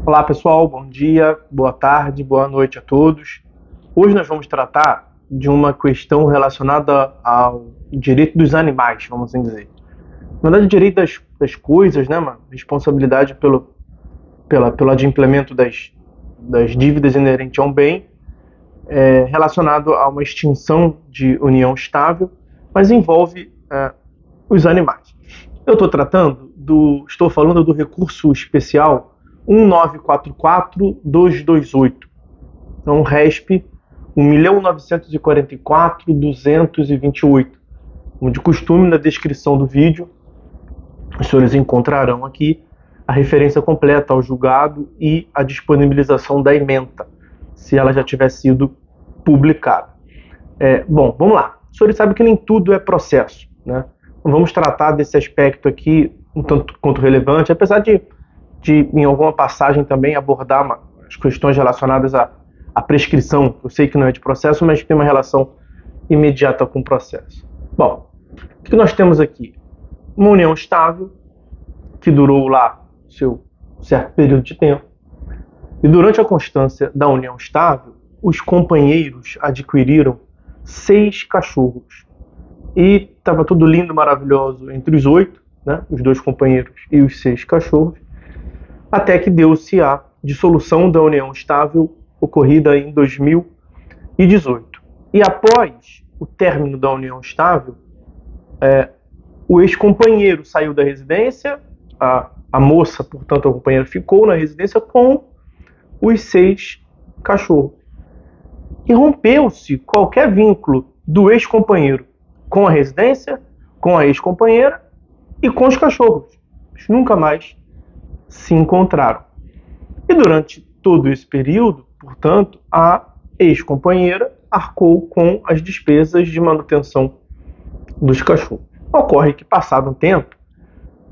Olá pessoal, bom dia, boa tarde, boa noite a todos. Hoje nós vamos tratar de uma questão relacionada ao direito dos animais, vamos assim dizer. Na verdade, o direito das coisas, né, mano? Responsabilidade pelo adimplemento das dívidas inerentes a um bem, relacionado a uma extinção de união estável, mas envolve os animais. Eu estou falando do recurso especial 1944228. Então, RESP 1.944.228. Como de costume, na descrição do vídeo, os senhores encontrarão aqui a referência completa ao julgado e a disponibilização da ementa, se ela já tiver sido publicada. Bom, vamos lá. Os senhores sabem que nem tudo é processo, né? Vamos tratar desse aspecto aqui um tanto quanto relevante, apesar de em alguma passagem também abordar as questões relacionadas à prescrição. Eu sei que não é de processo, mas tem uma relação imediata com o processo. Bom, o que nós temos aqui? Uma união estável, que durou lá seu certo período de tempo, e durante a constância da união estável, os companheiros adquiriram 6 cachorros. E estava tudo lindo, maravilhoso entre os 8, né, os 2 companheiros e os 6 cachorros, até que deu-se a dissolução da união estável ocorrida em 2018. E após o término da união estável, o ex-companheiro saiu da residência, a moça, portanto, a companheira, ficou na residência com os 6 cachorros. E rompeu-se qualquer vínculo do ex-companheiro com a residência, com a ex-companheira e com os cachorros. Eles nunca mais se encontraram. E durante todo esse período, portanto, a ex-companheira arcou com as despesas de manutenção dos cachorros. Ocorre que, passado um tempo,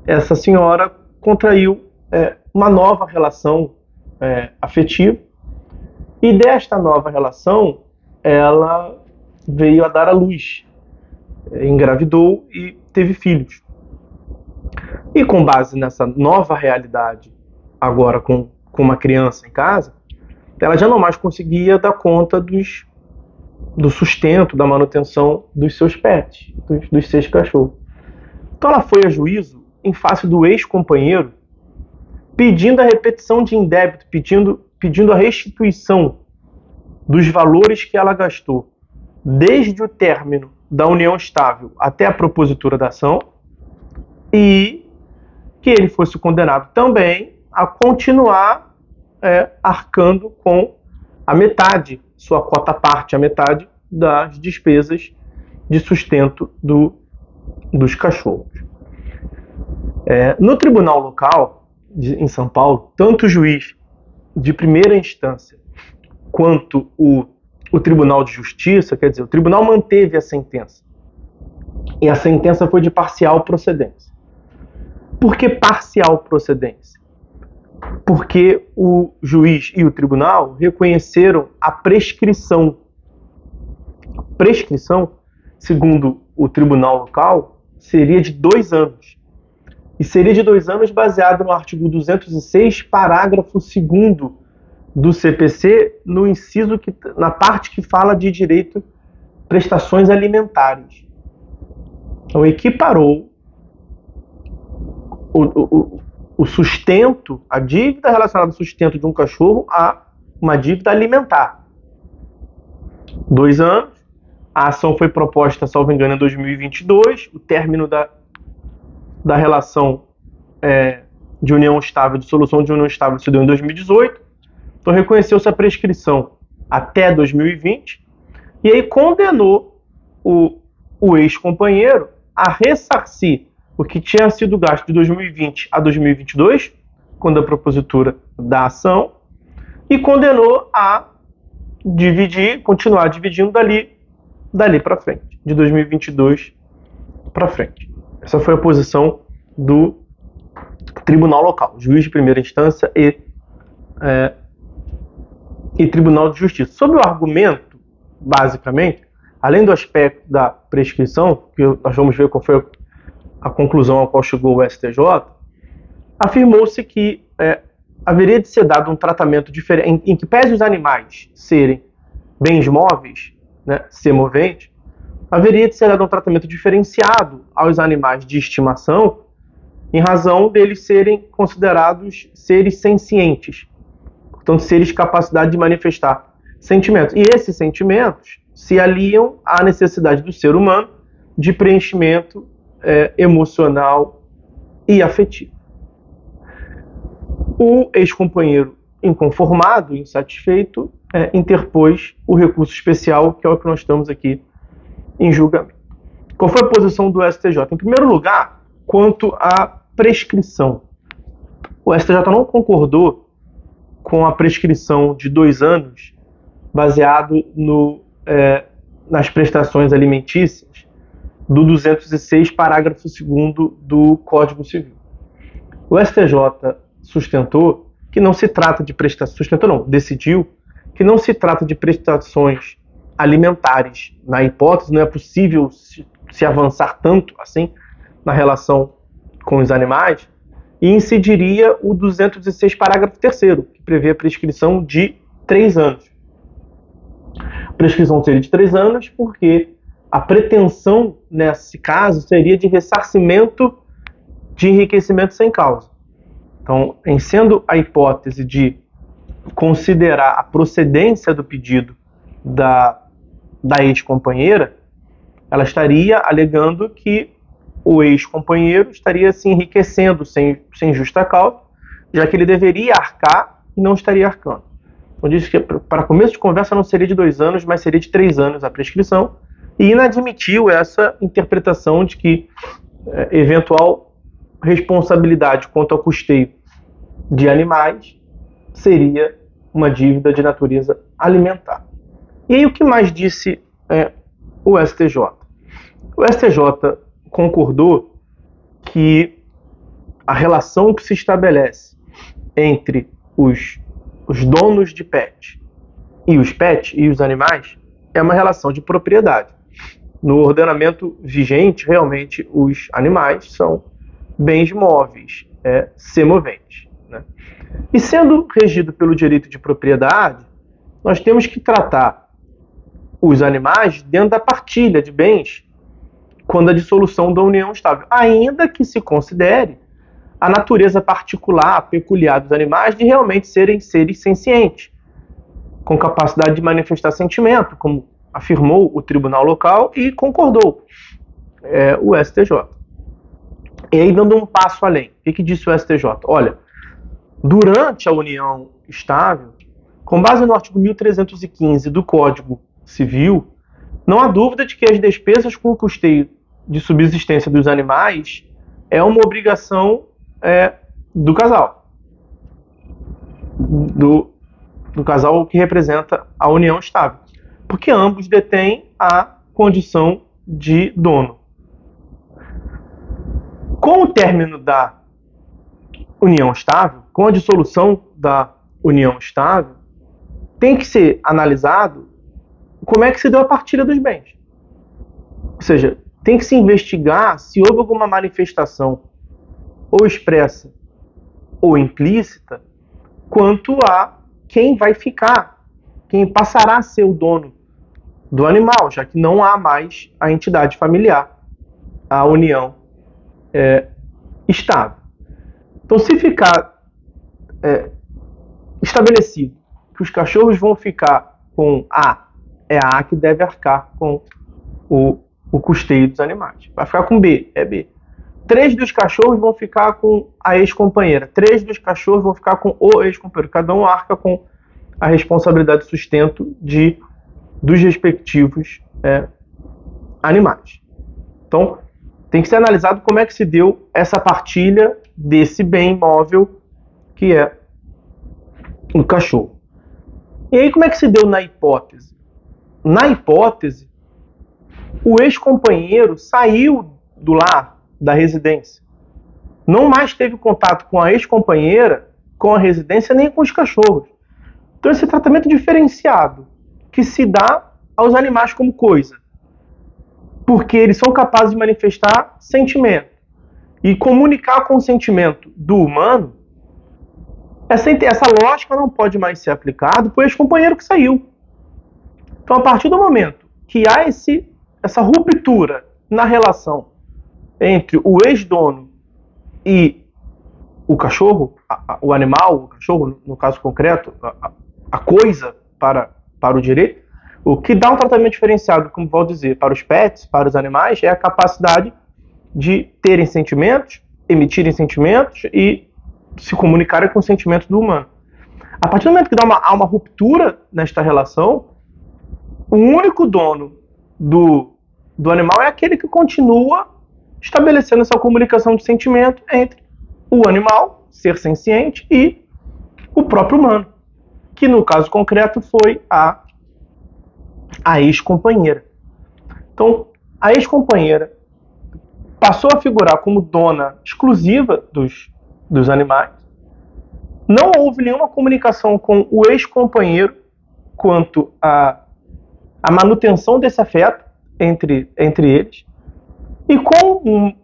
essa senhora contraiu uma nova relação afetiva, e desta nova relação ela veio a dar à luz, engravidou e teve filhos. E com base nessa nova realidade, agora com uma criança em casa, ela já não mais conseguia dar conta do sustento, da manutenção dos seus pets, dos 6 cachorros. Então ela foi a juízo em face do ex-companheiro, pedindo a repetição de indébito, pedindo a restituição dos valores que ela gastou desde o término da união estável até a propositura da ação, e que ele fosse condenado também a continuar arcando com a metade, sua quota parte, a metade das despesas de sustento dos cachorros. No tribunal local, em São Paulo, tanto o juiz de primeira instância quanto o Tribunal de Justiça, quer dizer, o tribunal manteve a sentença. E a sentença foi de parcial procedência. Por que parcial procedência? Porque o juiz e o tribunal reconheceram a prescrição. A prescrição, segundo o tribunal local, seria de 2 anos. E seria de 2 anos baseado no artigo 206, parágrafo 2º do CPC, no inciso na parte que fala de direito prestações alimentares. Então equiparou o sustento, a dívida relacionada ao sustento de um cachorro a uma dívida alimentar. 2 anos, a ação foi proposta, salvo engano, em 2022, o término da relação de união estável, de solução de união estável, se deu em 2018, então reconheceu-se a prescrição até 2020, e aí condenou o ex-companheiro a ressarcir o que tinha sido gasto de 2020 a 2022, quando a propositura da ação, e condenou a continuar dividindo dali para frente, de 2022 para frente. Essa foi a posição do tribunal local, juiz de primeira instância e Tribunal de Justiça. Sobre o argumento, basicamente, além do aspecto da prescrição, que nós vamos ver qual foi a conclusão a qual chegou o STJ, afirmou-se que haveria de ser dado um tratamento diferente, em que pese os animais serem bens móveis, né, semoventes, haveria de ser dado um tratamento diferenciado aos animais de estimação, em razão deles serem considerados seres sencientes, portanto, seres de capacidade de manifestar sentimentos. E esses sentimentos se aliam à necessidade do ser humano de preenchimento emocional e afetivo. O ex-companheiro inconformado, insatisfeito, interpôs o recurso especial, que é o que nós estamos aqui em julgamento. Qual foi a posição do STJ? Em primeiro lugar, quanto à prescrição. O STJ não concordou com a prescrição de 2 anos baseado nas prestações alimentícias do 206, parágrafo 2º do Código Civil. O STJ sustentou que não se trata de prestações, decidiu que não se trata de prestações alimentares. Na hipótese, não é possível se avançar tanto assim na relação com os animais, e incidiria o 206, parágrafo 3º, que prevê a prescrição de 3 anos. A prescrição seria de 3 anos porque a pretensão, nesse caso, seria de ressarcimento de enriquecimento sem causa. Então, em sendo a hipótese de considerar a procedência do pedido da ex-companheira, ela estaria alegando que o ex-companheiro estaria se enriquecendo sem justa causa, já que ele deveria arcar e não estaria arcando. Então, diz que para começo de conversa não seria de 2 anos, mas seria de 3 anos a prescrição, e inadmitiu essa interpretação de que eventual responsabilidade quanto ao custeio de animais seria uma dívida de natureza alimentar. E aí o que mais disse o STJ? O STJ concordou que a relação que se estabelece entre os donos de pet e os pets e os animais é uma relação de propriedade. No ordenamento vigente, realmente, os animais são bens móveis, semoventes, né? E sendo regido pelo direito de propriedade, nós temos que tratar os animais dentro da partilha de bens quando a dissolução da união estável, ainda que se considere a natureza particular, peculiar dos animais de realmente serem seres sencientes, com capacidade de manifestar sentimento, como afirmou o tribunal local e concordou o STJ. E aí, dando um passo além, o que disse o STJ? Olha, durante a união estável, com base no artigo 1315 do Código Civil, não há dúvida de que as despesas com o custeio de subsistência dos animais é uma obrigação do casal. Do casal que representa a união estável. Porque ambos detêm a condição de dono. Com o término da união estável, com a dissolução da união estável, tem que ser analisado como é que se deu a partilha dos bens. Ou seja, tem que se investigar se houve alguma manifestação ou expressa ou implícita quanto a quem vai ficar, quem passará a ser o dono do animal, já que não há mais a entidade familiar, a união estável. Então, se ficar estabelecido que os cachorros vão ficar com A, é a A que deve arcar com o custeio dos animais. Vai ficar com B, é B. 3 dos cachorros vão ficar com a ex-companheira. 3 dos cachorros vão ficar com o ex-companheiro. Cada um arca com a responsabilidade de sustento dos respectivos animais. Então, tem que ser analisado como é que se deu essa partilha desse bem móvel que é o cachorro. E aí, como é que se deu na hipótese? Na hipótese, o ex-companheiro saiu do lar, da residência. Não mais teve contato com a ex-companheira, com a residência, nem com os cachorros. Então, esse tratamento diferenciado que se dá aos animais como coisa, porque eles são capazes de manifestar sentimento e comunicar com o sentimento do humano Essa lógica não pode mais ser aplicada para o ex-companheiro que saiu. Então, a partir do momento que há essa ruptura na relação entre o ex-dono e o cachorro, o animal, o cachorro, no caso concreto, a coisa para o direito, o que dá um tratamento diferenciado, como vou dizer, para os pets, para os animais, é a capacidade de terem sentimentos, emitirem sentimentos e se comunicarem com os sentimentos do humano. A partir do momento que há uma ruptura nesta relação, o único dono do animal é aquele que continua estabelecendo essa comunicação de sentimento entre o animal, ser senciente, e o próprio humano, que no caso concreto foi a ex-companheira. Então, a ex-companheira passou a figurar como dona exclusiva dos animais. Não houve nenhuma comunicação com o ex-companheiro quanto à manutenção desse afeto entre eles. E com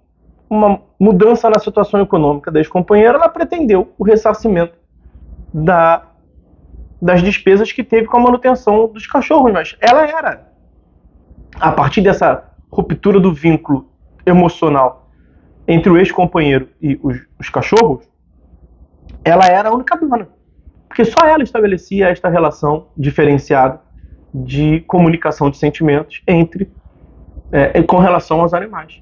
uma mudança na situação econômica da ex-companheira, ela pretendeu o ressarcimento das despesas que teve com a manutenção dos cachorros. Mas ela era, a partir dessa ruptura do vínculo emocional entre o ex-companheiro e os cachorros, ela era a única dona. Porque só ela estabelecia esta relação diferenciada de comunicação de sentimentos com relação aos animais.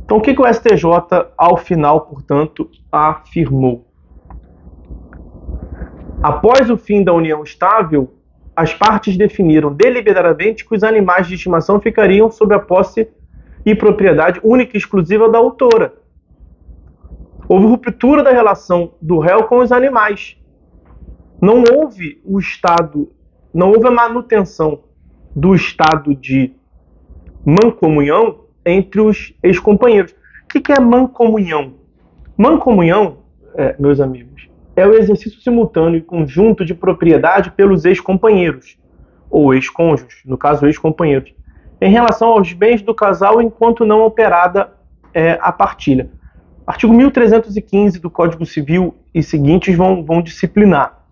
Então, o que o STJ, ao final, portanto, afirmou? Após o fim da união estável, as partes definiram deliberadamente que os animais de estimação ficariam sob a posse e propriedade única e exclusiva da autora. Houve ruptura da relação do réu com os animais. Não houve não houve a manutenção do estado de mancomunhão entre os ex-companheiros. O que é mancomunhão? Mancomunhão, meus amigos, é o exercício simultâneo e conjunto de propriedade pelos ex-companheiros, ou ex-cônjuges, no caso ex-companheiros, em relação aos bens do casal enquanto não operada a partilha. Artigo 1315 do Código Civil e seguintes vão disciplinar.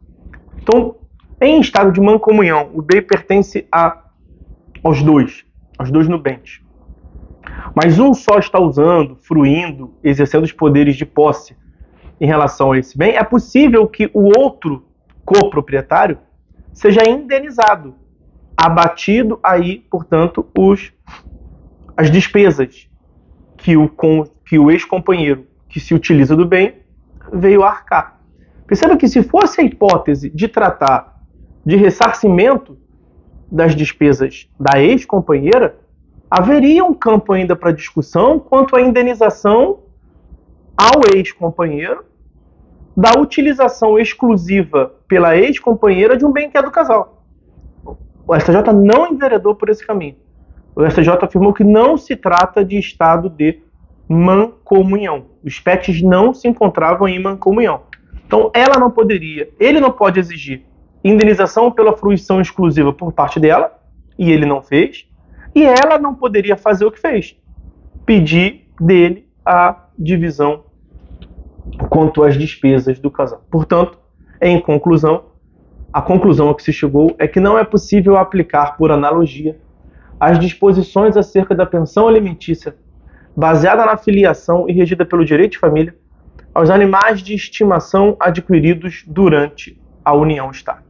Então, em estado de mancomunhão, o bem pertence aos dois nubentes. Mas um só está usando, fruindo, exercendo os poderes de posse em relação a esse bem. É possível que o outro coproprietário seja indenizado, abatido aí, portanto, as despesas que o ex-companheiro que se utiliza do bem veio a arcar. Perceba que se fosse a hipótese de tratar de ressarcimento das despesas da ex-companheira, haveria um campo ainda para discussão quanto à indenização ao ex-companheiro da utilização exclusiva pela ex-companheira de um bem que é do casal. O STJ não enveredou por esse caminho. O STJ afirmou que não se trata de estado de mancomunhão. Os pets não se encontravam em mancomunhão. Então, ele não pode exigir indenização pela fruição exclusiva por parte dela, e ele não fez, e ela não poderia fazer o que fez, pedir dele a divisão quanto às despesas do casal. Portanto, em conclusão, a conclusão a que se chegou é que não é possível aplicar, por analogia, as disposições acerca da pensão alimentícia baseada na filiação e regida pelo direito de família aos animais de estimação adquiridos durante a união estável.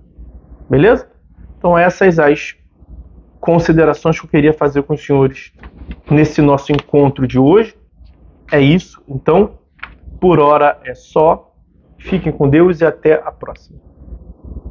Beleza? Então essas as considerações que eu queria fazer com os senhores nesse nosso encontro de hoje. É isso. Então, por hora é só. Fiquem com Deus e até a próxima.